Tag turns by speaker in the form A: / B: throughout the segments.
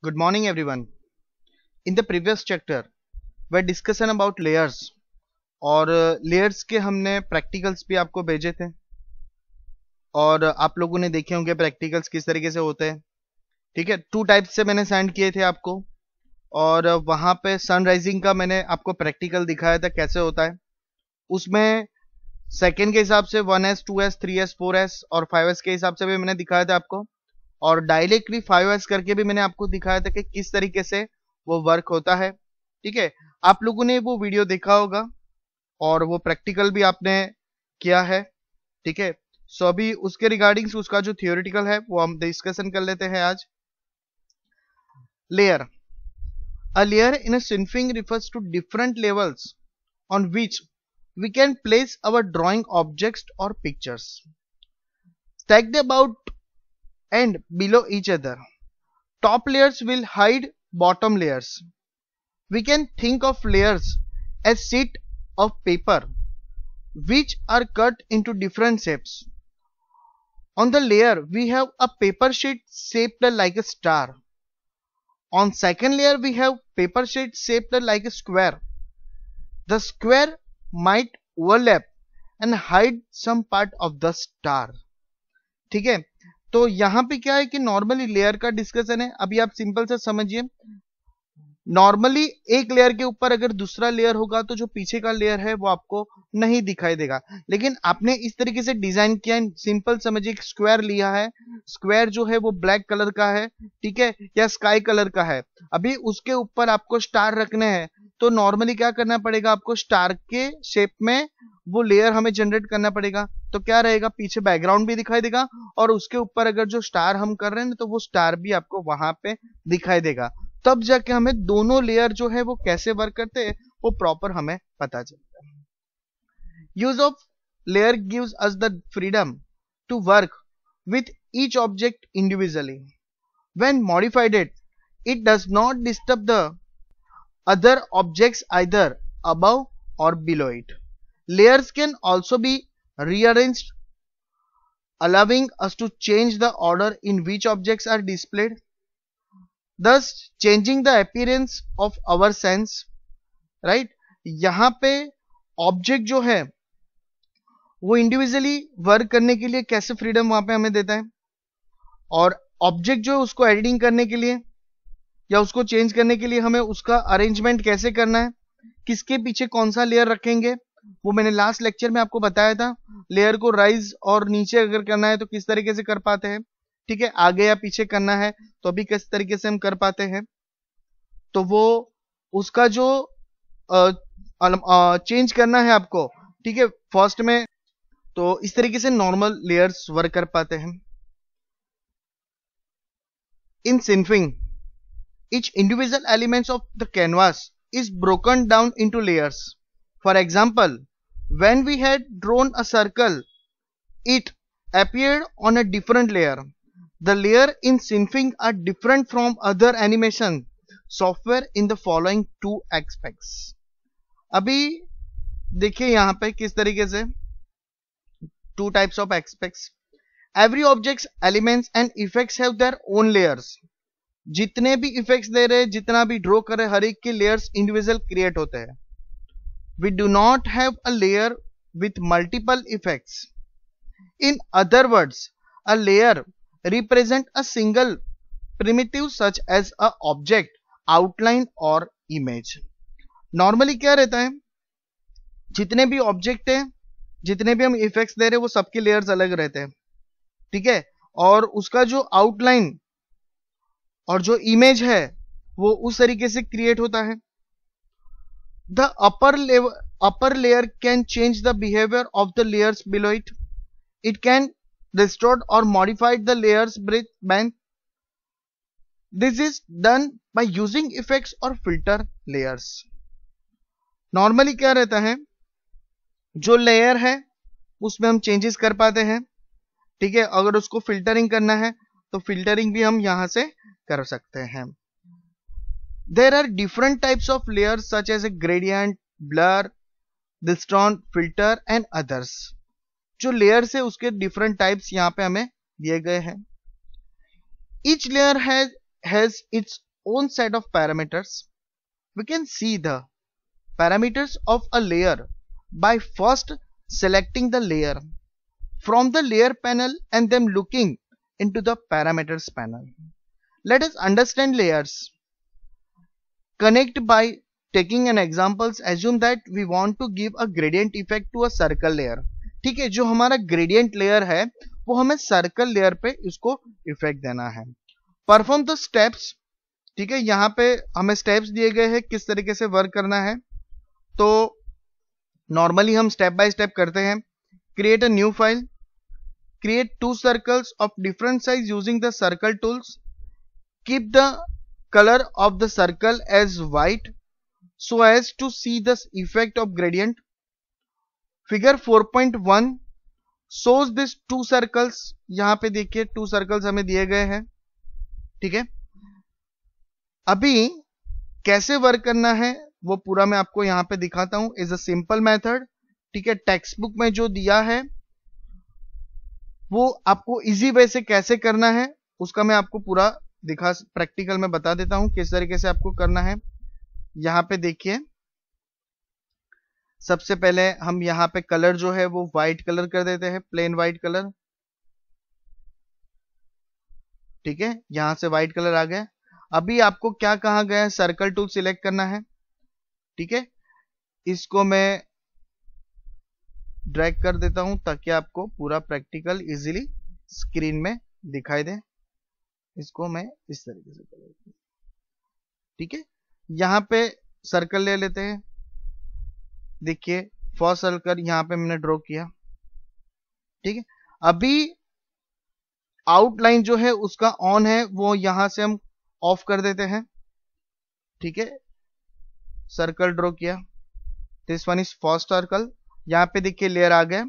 A: Good morning everyone. In the previous chapter, we discussion about layers और layers के हमने practicals भी आपको भेजे थे और आप लोगों ने देखे होंगे प्रैक्टिकल्स किस तरीके से होते हैं। ठीक है, 2 टाइप्स से मैंने सेंड किए थे आपको और वहां पे सनराइजिंग का मैंने आपको प्रैक्टिकल दिखाया था कैसे होता है। उसमें सेकेंड के हिसाब से 1s 2s 3s 4s और 5s के हिसाब से भी मैंने दिखाया था आपको, और डायरेक्टली 5s करके भी मैंने आपको दिखाया था कि किस तरीके से वो वर्क होता है। ठीक है, आप लोगों ने वो वीडियो देखा होगा और वो प्रैक्टिकल भी आपने किया है। ठीक है, सो अभी उसके रिगार्डिंग उसका जो थियोरिटिकल है वो हम डिस्कशन कर लेते हैं आज। Layer, a layer in a synfing refers to different levels on which we can place our drawing objects or pictures stacked about and below each other. Top layers will hide bottom layers. We can think of layers as sheets of paper which are cut into different shapes. On the layer we have a paper sheet shaped like a star. On second layer we have paper sheet shaped like a square. The square might overlap and hide some part of the star. ठीक है, तो यहां पे क्या है कि normally layer का discussion है। अभी आप सिंपल से समझिए, नॉर्मली एक लेयर के ऊपर अगर दूसरा लेयर होगा तो जो पीछे का लेयर है वो आपको नहीं दिखाई देगा, लेकिन आपने इस तरीके से डिजाइन किया है। सिंपल समझिए, एक स्क्वायर लिया है, स्क्वायर जो है वो ब्लैक कलर का है, ठीक है, या स्काई कलर का है। अभी उसके ऊपर आपको स्टार रखने हैं तो नॉर्मली क्या करना पड़ेगा, आपको स्टार के शेप में वो लेयर हमें जनरेट करना पड़ेगा। तो क्या रहेगा, पीछे बैकग्राउंड भी दिखाई देगा और उसके ऊपर अगर जो स्टार हम कर रहे हैं तो वो स्टार भी आपको वहां पे दिखाई देगा। तब जाके हमें दोनों लेयर जो है वो कैसे वर्क करते हैं वो प्रॉपर हमें पता चलता है। Use of layer gives us the freedom to work with each object individually. When modified it does not disturb the other objects either above or below it. Layers can also be rearranged, allowing us to change the order in which objects are displayed, thus changing the appearance of our sense. Right? यहाँ पे object जो है वो individually work करने के लिए कैसे freedom वहां पे हमें देता है, और ऑब्जेक्ट जो है उसको एडिटिंग करने के लिए या उसको चेंज करने के लिए हमें उसका अरेंजमेंट कैसे करना है, किसके पीछे कौन सा लेयर रखेंगे, वो मैंने लास्ट लेक्चर में आपको बताया था। लेयर को राइज और नीचे अगर करना है तो किस तरीके से कर पाते हैं, ठीक है, आगे या पीछे करना है तो भी किस तरीके से हम कर पाते हैं। तो वो उसका जो चेंज करना है आपको, ठीक है, फर्स्ट में, तो इस तरीके से नॉर्मल लेयर्स वर्क कर पाते हैं। इन सिनफिंग each individual elements of the canvas is broken down into layers. For example, when we had drawn a circle, it appeared on a different layer. The layer in Synfig are different from other animation software in the following two aspects. अभी देखिए यहाँ पे किस तरीके से two types of aspects. Every object's elements and effects have their own layers. जितने भी effects दे रहे, जितना भी ड्रॉ कर रहे, हर एक के लेयर्स इंडिविजुअल क्रिएट होते हैं। We do not have a layer with multiple effects. In other words, a layer represent a single primitive such as a object, outline or image. Normally क्या रहता है, जितने भी ऑब्जेक्ट है, जितने भी हम इफेक्ट्स दे रहे वो सबके लेयर्स अलग रहते हैं, ठीक है, और उसका जो आउटलाइन और जो इमेज है वो उस तरीके से क्रिएट होता है। The upper layer can change the behaviour of the layers below it. It can distort और modify the layers breath band. This is done by using effects और फिल्टर लेयर्स। नॉर्मली क्या रहता है, जो लेयर है उसमें हम चेंजेस कर पाते हैं, ठीक है, अगर उसको फिल्टरिंग करना है तो फिल्टरिंग भी हम यहां से कर सकते हैं। There are different types of layers such as a gradient, blur, distort, filter and others. जो लेयर है उसके डिफरेंट टाइप्स यहाँ पे हमें दिए गए हैं। Each layer has its own set of parameters. We can see the parameters of a layer by first selecting the layer from the layer panel and then looking into the parameters panel. Let us understand layers. Connect by taking an examples. Assume that we want to give a gradient effect to a circle layer. ठीक है, जो हमारा gradient layer है वो हमें circle layer पे इसको effect देना है. Perform the steps. ठीक है, यहाँ पे हमें स्टेप्स दिए गए हैं किस तरीके से वर्क करना है. तो नॉर्मली हम स्टेप बाय स्टेप करते हैं. Create a new file. Create two circles of different size using the circle tools. Keep the color of the circle as white so as to see the effect of gradient. Figure 4.1 shows these two circles. यहां पे देखिए two circles हमें दिए गए हैं. ठीक है, अभी कैसे वर्क करना है वो पूरा मैं आपको यहां पे दिखाता हूं. Is a simple method. ठीक है, टेक्स्ट बुक में जो दिया है वो आपको इजी वे से कैसे करना है उसका मैं आपको पूरा प्रैक्टिकल में बता देता हूं किस तरीके से आपको करना है. यहां पे देखिए, सबसे पहले हम यहां पे कलर जो है वो व्हाइट कलर कर देते हैं, प्लेन व्हाइट कलर. ठीक है, यहां से व्हाइट कलर आ गया. अभी आपको क्या कहा गया है, सर्कल टूल सिलेक्ट करना है. ठीक है, इसको मैं ड्रैग कर देता हूं ताकि आपको पूरा प्रैक्टिकल इजीली स्क्रीन में दिखाई दे. इसको मैं इस तरीके से कर देता हूं. ठीक है, यहां पे सर्कल ले लेते हैं. देखिए फर्स्ट सर्कल यहां पे मैंने ड्रॉ किया. ठीक है, अभी आउटलाइन जो है उसका ऑन है वो यहां से हम ऑफ कर देते हैं. ठीक है, सर्कल ड्रॉ किया. This one is first circle. यहाँ पे देखिए लेयर आ गया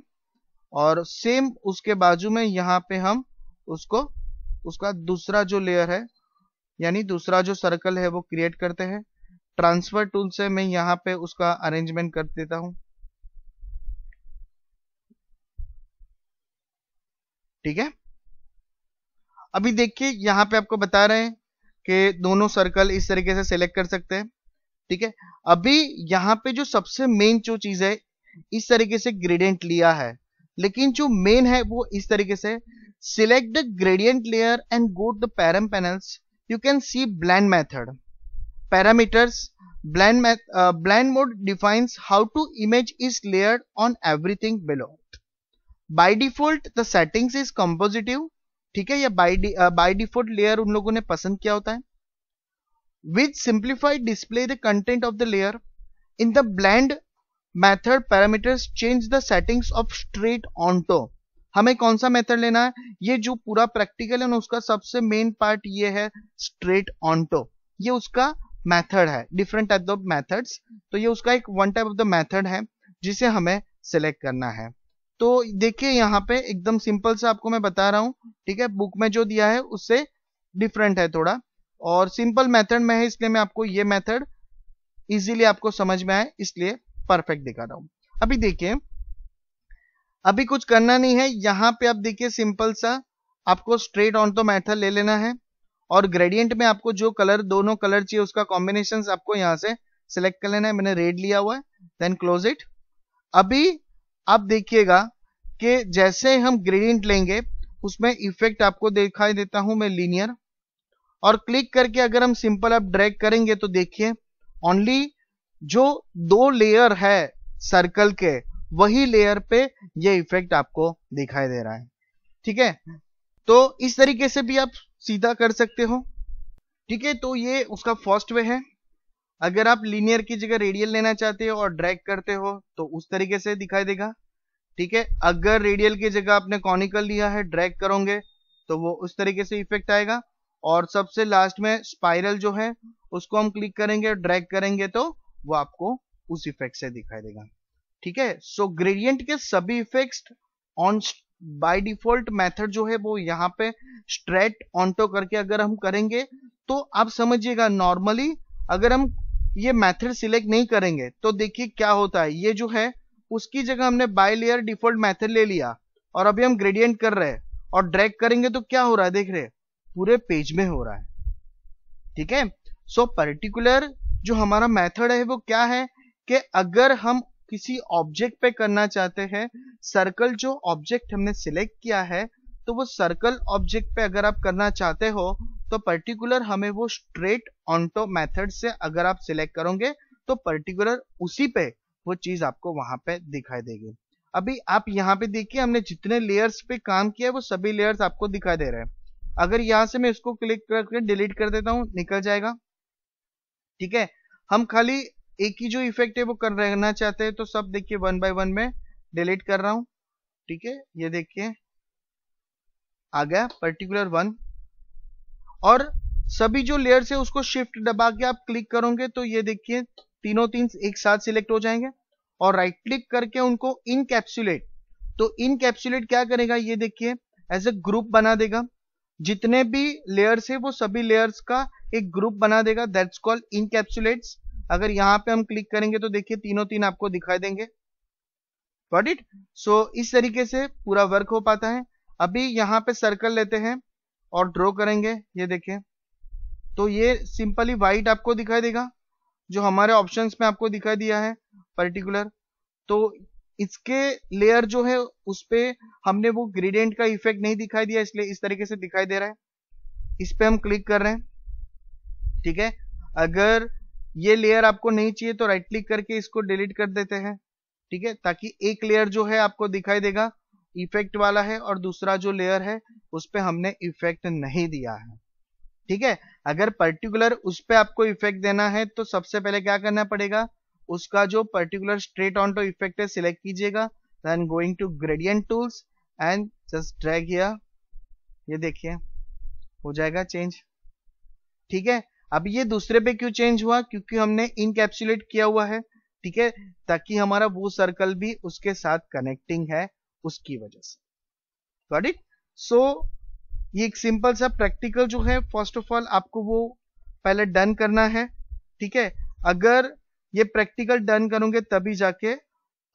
A: और सेम उसके बाजू में यहाँ पे हम उसका दूसरा जो लेयर है यानी दूसरा जो सर्कल है वो क्रिएट करते हैं. ट्रांसफर टूल से मैं यहाँ पे उसका अरेंजमेंट कर देता हूं. ठीक है, अभी देखिए यहाँ पे आपको बता रहे हैं कि दोनों सर्कल इस तरीके से सिलेक्ट कर सकते हैं. ठीक है, अभी यहाँ पे जो सबसे मेन जो चीज है इस तरीके से ग्रेडियंट लिया है, लेकिन जो मेन है वो इस तरीके से select the gradient layer and go to the param panels. You can see blend method. Parameters. blend mode defines how to image is layered on everything below. By default the settings is compositive. ठीक है, या by default layer उन लोगों ने पसंद किया होता है. With simplified display the content of the layer. In the blend method parameters change the settings of straight onto. हमें कौन सा मेथड लेना है, ये जो पूरा प्रैक्टिकल है ना उसका सबसे मेन पार्ट ये है स्ट्रेट ऑनटो. ये उसका मेथड है. डिफरेंट टाइप ऑफ मेथड्स, तो ये उसका एक one type of the method है जिसे हमें सिलेक्ट करना है. तो देखिए यहाँ पे एकदम सिंपल सा आपको मैं बता रहा हूं. ठीक है, बुक में जो दिया है उससे डिफरेंट है थोड़ा और सिंपल मेथड में है, इसलिए मैं आपको ये मेथड इजीली आपको समझ में आए इसलिए परफेक्ट दिखा रहा हूं. अभी देखिए, अभी कुछ करना नहीं है. यहां पे आप देखिए सिंपल सा आपको स्ट्रेट ऑन तो मेथड ले लेना है और ग्रेडियंट में आपको जो कलर दोनों कलर चाहिए उसका कॉम्बिनेशन आपको यहां से सिलेक्ट कर लेना है. मैंने रेड लिया हुआ है. Then close it. अभी आप देखिएगा कि जैसे हम ग्रेडियंट लेंगे उसमें इफेक्ट आपको दिखाई देता हूं मैं लीनियर, और क्लिक करके अगर हम सिंपल आप ड्रैग करेंगे तो देखिए ओनली जो दो लेयर है सर्कल के वही लेयर पे ये इफेक्ट आपको दिखाई दे रहा है. ठीक है, तो इस तरीके से भी आप सीधा कर सकते हो. ठीक है, तो ये उसका फर्स्ट वे है. अगर आप लीनियर की जगह रेडियल लेना चाहते हो और ड्रैग करते हो तो उस तरीके से दिखाई देगा. ठीक है, अगर रेडियल की जगह आपने कॉनिकल लिया है ड्रैग करोगे तो वो उस तरीके से इफेक्ट आएगा. और सबसे लास्ट में स्पाइरल जो है उसको हम क्लिक करेंगे ड्रैग करेंगे तो वो आपको उस इफेक्ट से दिखाई देगा. ठीक है, सो ग्रेडियंट के सभी effects on by default method जो है वो यहाँ पे स्ट्रेट ऑनटो करके अगर हम करेंगे तो आप समझिएगा नॉर्मली अगर हम ये मेथड सिलेक्ट नहीं करेंगे तो देखिए क्या होता है. ये जो है उसकी जगह हमने बाय लेयर डिफॉल्ट मेथड ले लिया और अभी हम ग्रेडियंट कर रहे हैं और ड्रैग करेंगे तो क्या हो रहा है देख रहे हैं, पूरे पेज में हो रहा है. ठीक है। सो पर्टिकुलर जो हमारा मेथड है वो क्या है कि अगर हम किसी ऑब्जेक्ट पे करना चाहते हैं, सर्कल जो ऑब्जेक्ट हमने सिलेक्ट किया है, तो वो सर्कल ऑब्जेक्ट पे अगर आप करना चाहते हो तो पर्टिकुलर हमें वो स्ट्रेट ऑनटो मेथड से अगर आप सिलेक्ट करोगे तो पर्टिकुलर उसी पे वो चीज आपको वहां पे दिखाई देगी। अभी आप यहाँ पे देखिए हमने जितने लेयर्स पे काम किया है वो सभी लेयर्स आपको दिखाई दे रहे हैं। अगर यहां से मैं इसको क्लिक करके डिलीट कर देता हूं, निकल जाएगा। ठीक है, हम खाली एक ही जो इफेक्ट है वो कर रहना चाहते हैं, तो सब देखिए वन बाय वन में डिलीट कर रहा हूं। ठीक है, ये देखिए आ गया पर्टिकुलर वन। और सभी जो लेयर्स है उसको शिफ्ट दबा के आप क्लिक करोगे तो ये देखिए तीनों तीन एक साथ सिलेक्ट हो जाएंगे। और राइट क्लिक करके उनको इनकैप्सुलेट, तो इनकैप्सुलेट क्या करेगा, ये देखिए एज ए ग्रुप बना देगा। जितने भी लेयर्स है वो सभी लेयर्स का एक ग्रुप बना देगा, दैट्स कॉल्ड इनकैप्सुलेट्स। अगर यहां पे हम क्लिक करेंगे तो देखिए तीनों तीन आपको दिखाई देंगे। Got it. सो इस तरीके से पूरा वर्क हो पाता है। अभी यहाँ पे सर्कल लेते हैं और ड्रॉ करेंगे, ये देखिए तो ये सिंपली व्हाइट आपको दिखाई देगा जो हमारे ऑप्शंस में आपको दिखाई दिया है पर्टिकुलर। तो इसके लेयर जो है उस पे हमने वो ग्रेडियंट का इफेक्ट नहीं दिखाई दिया, इसलिए इस तरीके से दिखाई दे रहा है। इस पे हम क्लिक कर रहे हैं। ठीक है, अगर ये लेयर आपको नहीं चाहिए तो राइट क्लिक करके इसको डिलीट कर देते हैं। ठीक है, ताकि एक लेयर जो है आपको दिखाई देगा इफेक्ट वाला है और दूसरा जो लेयर है उस पे हमने इफेक्ट नहीं दिया है। ठीक है, अगर पर्टिकुलर उस पे आपको इफेक्ट देना है तो सबसे पहले क्या करना पड़ेगा, उसका जो particular straight on to effect है सिलेक्ट कीजिएगा, then going to gradient tools and just drag here, ये देखिए हो जाएगा चेंज। ठीक है, अब ये दूसरे पे क्यों चेंज हुआ, क्योंकि हमने इनकैप्सुलेट किया हुआ है। ठीक है, ताकि हमारा वो सर्कल भी उसके साथ कनेक्टिंग है उसकी वजह से। Got it. सो ये एक सिंपल सा प्रैक्टिकल जो है, फर्स्ट ऑफ ऑल आपको वो पहले डन करना है। ठीक है, अगर ये प्रैक्टिकल डन करोगे तभी जाके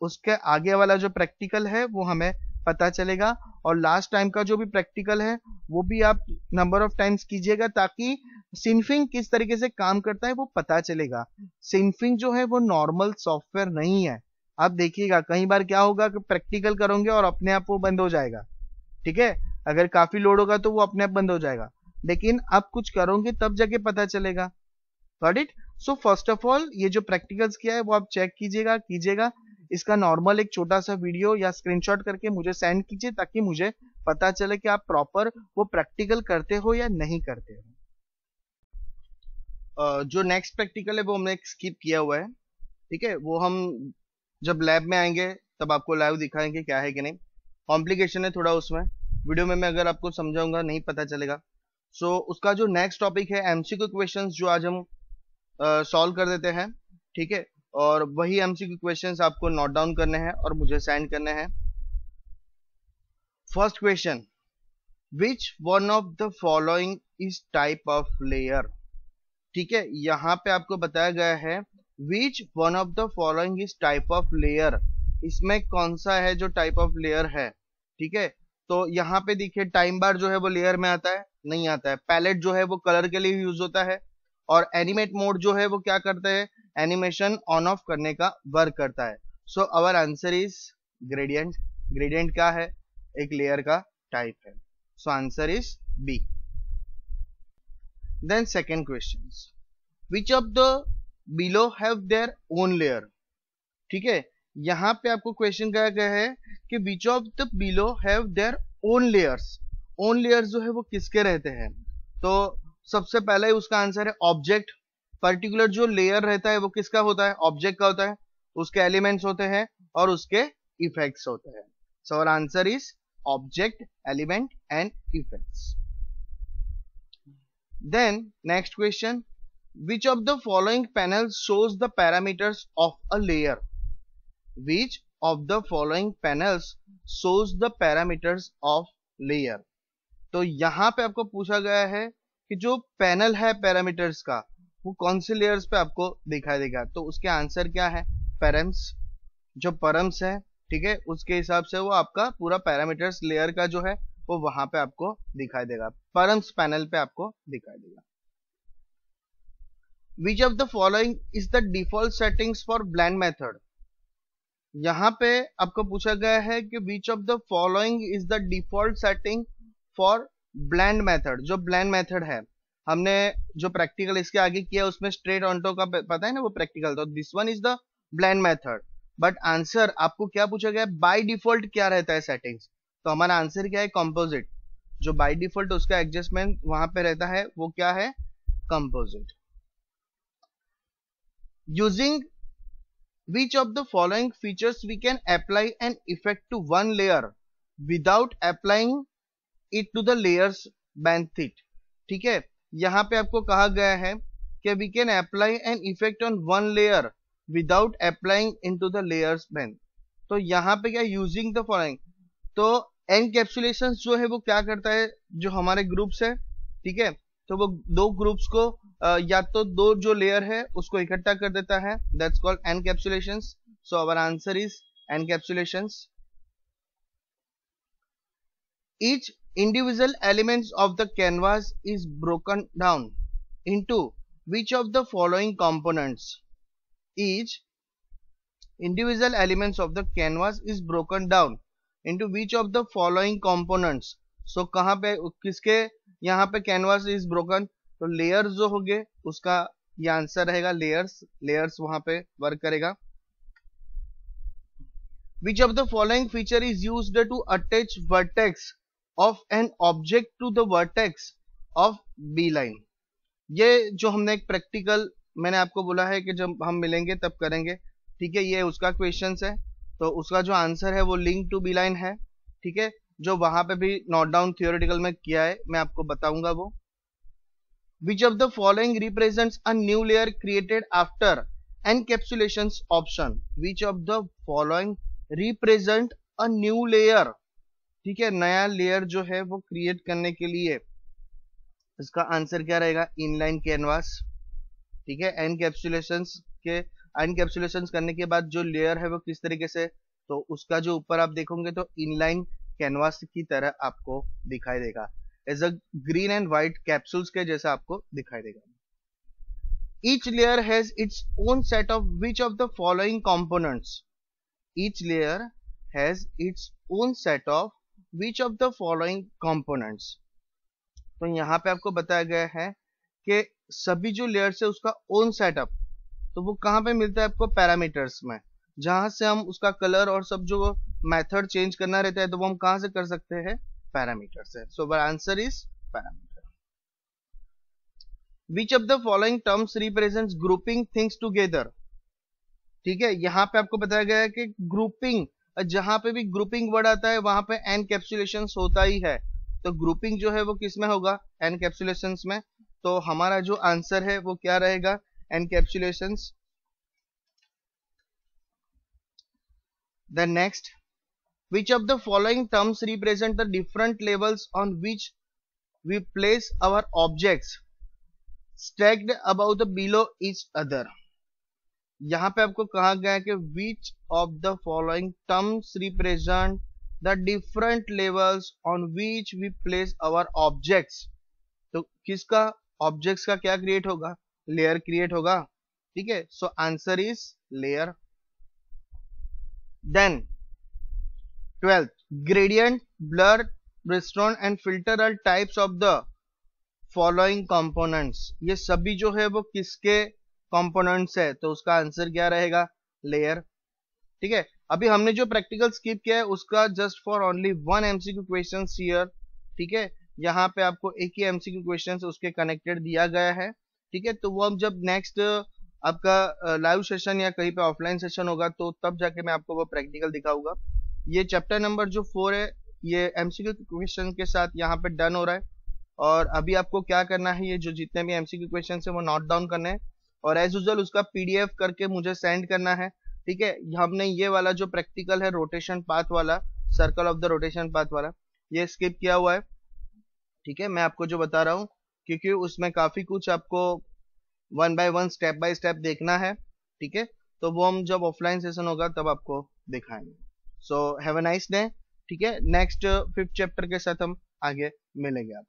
A: उसके आगे वाला जो प्रैक्टिकल है वो हमें पता चलेगा। और लास्ट टाइम का जो भी प्रैक्टिकल है वो भी आप नंबर ऑफ टाइम्स कीजिएगा ताकि सिनफिंग किस तरीके से काम करता है वो पता चलेगा। सिनफिंग जो है वो नॉर्मल सॉफ्टवेयर नहीं है। आप देखिएगा कई बार क्या होगा कि प्रैक्टिकल करोगे और अपने आप वो बंद हो जाएगा। ठीक है, अगर काफी लोड होगा तो वो अपने आप बंद हो जाएगा, लेकिन आप कुछ करोगे तब जाके पता चलेगा। Got it. So first of all ये जो प्रैक्टिकल्स किया है वो आप चेक कीजिएगा। इसका नॉर्मल एक छोटा सा वीडियो या स्क्रीनशॉट करके मुझे सेंड कीजिए ताकि मुझे पता चले कि आप प्रॉपर वो प्रैक्टिकल करते हो या नहीं करते हो। जो नेक्स्ट प्रैक्टिकल है वो हमने स्किप किया हुआ है। ठीक है, वो हम जब लैब में आएंगे तब आपको लाइव दिखाएंगे क्या है कि नहीं। कॉम्प्लिकेशन है थोड़ा उसमें, वीडियो में मैं अगर आपको समझाऊंगा नहीं पता चलेगा। सो उसका जो नेक्स्ट टॉपिक है एमसीक्यू क्वेश्चंस, जो आज हम सॉल्व कर देते हैं। ठीक है, और वही एमसीक्यू क्वेश्चंस आपको नोट डाउन करने हैं और मुझे सेंड करने हैं। First question, which one of the following is type of layer. ठीक है, यहाँ पे आपको बताया गया है which one of the following is type of layer, इसमें कौन सा है जो टाइप ऑफ लेयर है। ठीक है, तो यहाँ पे देखिए टाइम बार जो है वो लेयर में आता है, नहीं आता है। पैलेट जो है वो कलर के लिए यूज होता है, और एनिमेट मोड जो है वो क्या करता है, एनिमेशन ऑन ऑफ करने का वर्क करता है। So our answer is gradient. Gradient क्या है, एक लेयर का टाइप है। So answer is B. Then second question, which of the below have their own layer. ठीक है, यहाँ पे आपको क्वेश्चन कहा गया है कि विच of the below have their own layers. Own layers जो है वो किसके रहते हैं, तो सबसे पहले उसका आंसर है ऑब्जेक्ट। पर्टिकुलर जो लेयर रहता है वो किसका होता है, ऑब्जेक्ट का होता है। उसके एलिमेंट्स होते हैं और उसके इफेक्ट्स होते हैं। So our answer is object, element and effects. Then next question, which of the following panels shows the parameters of a layer। which of the following panels shows the parameters of layer। तो यहां पे आपको पूछा गया है कि जो panel है पैरामीटर्स का वो कौन से लेयर्स पे आपको दिखाई देगा। तो उसके आंसर क्या है, पैरम्स। जो परम्स है, ठीक है, उसके हिसाब से वो आपका पूरा पैरामीटर्स लेयर का जो है वो वहां पे आपको दिखाई देगा, परम्स पैनल पे आपको दिखाई देगा। विच of the following is the default settings for blend method. यहाँ पे आपको पूछा गया है कि विच of the following is the default setting for blend method. जो ब्लेंड मेथड है, हमने जो प्रैक्टिकल इसके आगे किया उसमें स्ट्रेट ऑन्टो का पता है ना, वो प्रैक्टिकल, तो this one is the blend method. But answer आपको क्या पूछा गया है, बाय डिफॉल्ट क्या रहता है सेटिंग्स, तो हमारा आंसर क्या है, कंपोजिट। जो बाय डिफॉल्ट उसका एडजस्टमेंट वहां पे रहता है वो क्या है, composite. Using which of the following features we can apply an effect to one layer without applying it to the layers beneath। ठीक है, यहाँ पे आपको कहा गया है कि we can apply an effect on one layer without applying into the layers beneath। तो यहाँ पे क्या, using the following, तो एनकैप्सुलेशन जो है वो क्या करता है, जो हमारे ग्रुप्स है, ठीक है, तो वो दो ग्रुप्स को या तो दो जो लेयर है उसको इकट्ठा कर देता है, that's called encapsulations. So our answer is encapsulations. Each individual elements of the canvas is broken down into which of the following components? Each individual elements of the canvas is broken down into which of the following components? So कहाँ पे किसके यहाँ पे canvas is broken, तो layers जो होंगे उसका ये आंसर रहेगा, लेयर्स वहां पे वर्क करेगा। Which of the following feature is used to attach vertex of an object to the vertex of B line? ये जो हमने एक प्रैक्टिकल मैंने आपको बोला है कि जब हम मिलेंगे तब करेंगे, ठीक है, ये उसका क्वेश्चन है, तो उसका जो आंसर है वो लिंक टू बी लाइन है, ठीक है, जो वहां पे भी नोट डाउन थियोरेटिकल में किया है, मैं आपको बताऊंगा वो। Which of the following represents a new layer created after encapsulation option? Which of the following represent a new layer? ठीक है, नया लेयर जो है वो क्रिएट करने के लिए इसका आंसर क्या रहेगा, इनलाइन कैनवास। ठीक है, एनकैप्सुलेशन करने के बाद जो लेयर है वो किस तरीके से, तो उसका जो ऊपर आप देखोगे तो इनलाइन कैनवास की तरह आपको दिखाई देगा, as a green and white capsules के जैसा आपको दिखाई देगा। Each layer has its own set of which of the following components? Each layer has its own set of which of the following components? तो यहाँ पे आपको बताया गया है कि सभी जो लेयर्स है उसका ओन सेटअप, तो वो कहाँ पे मिलता है आपको, पैरामीटर्स में, जहां से हम उसका कलर और सब जो मेथड चेंज करना रहता है तो वो हम कहां से कर सकते हैं, पैरामीटर से। सो answer is parameter. Which of the following terms represents grouping things together? ठीक है, यहाँ पे आपको बताया गया है कि ग्रुपिंग, जहां पे भी ग्रुपिंग वर्ड आता है वहां पे एनकैप्सुलेशन होता ही है, तो ग्रुपिंग जो है वो किस में होगा, एनकैप्सुलेशन में। तो हमारा जो आंसर है वो क्या रहेगा, एनकैप्सुलेशंस। Then next, which of the following terms represent the different levels on which we place our objects stacked above the below each other? यहाँ पे आपको कहा गया है कि which of the following terms represent the different levels on which we place our objects? तो किसका, objects का क्या क्रिएट होगा, लेयर क्रिएट होगा, ठीक है, so answer is layer. Then 12th, gradient, blur, brainstorm and filter are types of the following components। ये सभी जो है वो किसके components है, तो उसका आंसर क्या रहेगा, लेयर। ठीक है, अभी हमने जो प्रैक्टिकल स्किप किया है उसका just for only one MCQ question here. ठीक है, यहाँ पे आपको एक ही एमसीक्यू क्वेश्चन उसके कनेक्टेड दिया गया है। ठीक है, तो वो हम जब नेक्स्ट आपका लाइव सेशन या कहीं पे ऑफलाइन सेशन होगा तो तब जाके मैं आपको वो प्रैक्टिकल दिखाऊंगा। ये चैप्टर नंबर जो 4 है ये एमसीक्यू क्वेश्चन के साथ यहाँ पे डन हो रहा है, और अभी आपको क्या करना है, ये जो जितने भी एमसीक्यू क्वेश्चन है वो नोट डाउन करने हैं और एज यूजुअल उसका पीडीएफ करके मुझे सेंड करना है। ठीक है, हमने ये वाला जो प्रैक्टिकल है रोटेशन पाथ वाला, circle of the rotation path वाला, ये स्किप किया हुआ है। ठीक है, मैं आपको जो बता रहा हूँ क्योंकि उसमें काफी कुछ आपको one by one step by step देखना है। ठीक है, तो वो हम जब ऑफलाइन सेशन होगा तब आपको दिखाएंगे। So have a nice day. ठीक है, नेक्स्ट 5th चैप्टर के साथ हम आगे मिलेंगे आप।